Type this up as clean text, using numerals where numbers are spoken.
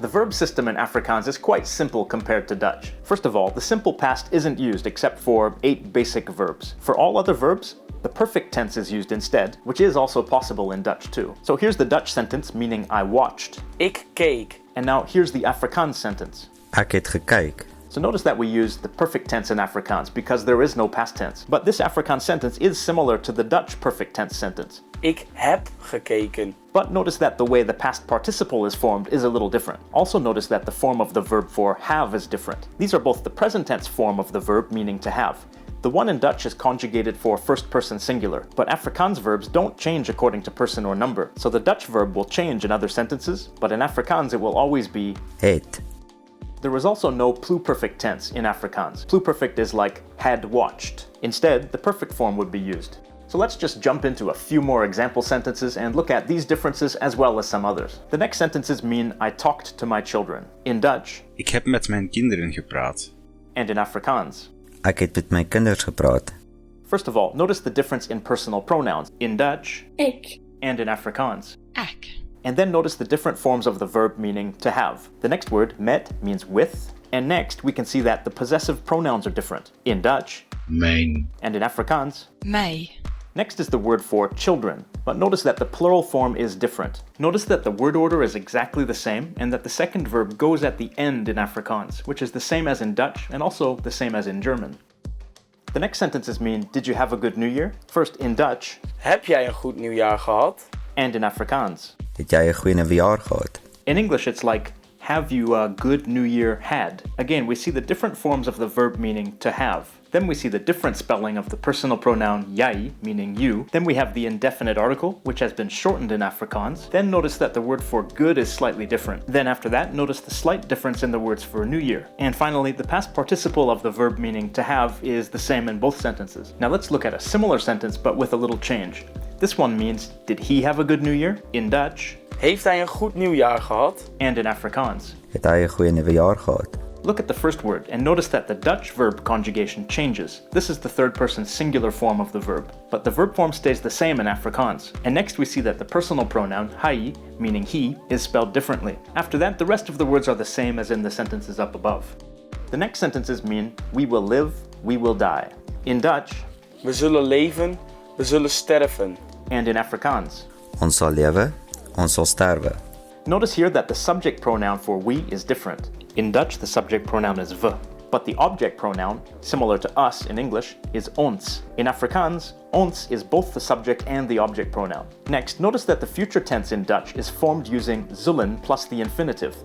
The verb system in Afrikaans is quite simple compared to Dutch. First of all, the simple past isn't used except for 8 basic verbs. For all other verbs, the perfect tense is used instead, which is also possible in Dutch too. So here's the Dutch sentence meaning I watched. Ik keek. And now here's the Afrikaans sentence. Ek het gekyk. So notice that we use the perfect tense in Afrikaans because there is no past tense. But this Afrikaans sentence is similar to the Dutch perfect tense sentence. Ik heb gekeken. But notice that the way the past participle is formed is a little different. Also notice that the form of the verb for have is different. These are both the present tense form of the verb meaning to have. The one in Dutch is conjugated for first person singular, but Afrikaans verbs don't change according to person or number. So the Dutch verb will change in other sentences, but in Afrikaans it will always be Het. There is also no pluperfect tense in Afrikaans. Pluperfect is like had watched. Instead, the perfect form would be used. So let's just jump into a few more example sentences and look at these differences as well as some others. The next sentences mean I talked to my children. In Dutch, Ik heb met mijn kinderen gepraat. and in Afrikaans. Ek het met my kinders gepraat. First of all, notice the difference in personal pronouns. In Dutch, Ik. and in Afrikaans. Ek. And then notice the different forms of the verb meaning to have. The next word, met, means with. And next, we can see that the possessive pronouns are different. In Dutch, Mijn. and in Afrikaans. My. Next is the word for children, but notice that the plural form is different. Notice that the word order is exactly the same, and that the second verb goes at the end in Afrikaans, which is the same as in Dutch, and also the same as in German. The next sentences mean, did you have a good New Year? First in Dutch, Heb jij een goed nieuwjaar gehad? and in Afrikaans. Het jy 'n goeie nuwejaar gehad? In English, it's like, have you a good New Year had? Again, we see the different forms of the verb meaning to have. Then we see the different spelling of the personal pronoun jy, meaning you. Then we have the indefinite article, which has been shortened in Afrikaans. Then notice that the word for good is slightly different. Then after that, notice the slight difference in the words for New Year. And finally, the past participle of the verb meaning to have is the same in both sentences. Now let's look at a similar sentence, but with a little change. This one means, did he have a good New Year? In Dutch, Heeft hij een goed nieuwjaar gehad? and in Afrikaans. Het hy 'n goeie nuwejaar gehad? Look at the first word and notice that the Dutch verb conjugation changes. This is the third person singular form of the verb, but the verb form stays the same in Afrikaans. And next we see that the personal pronoun hy, meaning he, is spelled differently. After that, the rest of the words are the same as in the sentences up above. The next sentences mean we will live, we will die. In Dutch, We zullen leven, we zullen sterven. and in Afrikaans. Ons sal lewe, ons sal sterwe. Notice here that the subject pronoun for we is different. In Dutch, the subject pronoun is we, but the object pronoun, similar to us in English, is ons. In Afrikaans, ons is both the subject and the object pronoun. Next, notice that the future tense in Dutch is formed using zullen plus the infinitive.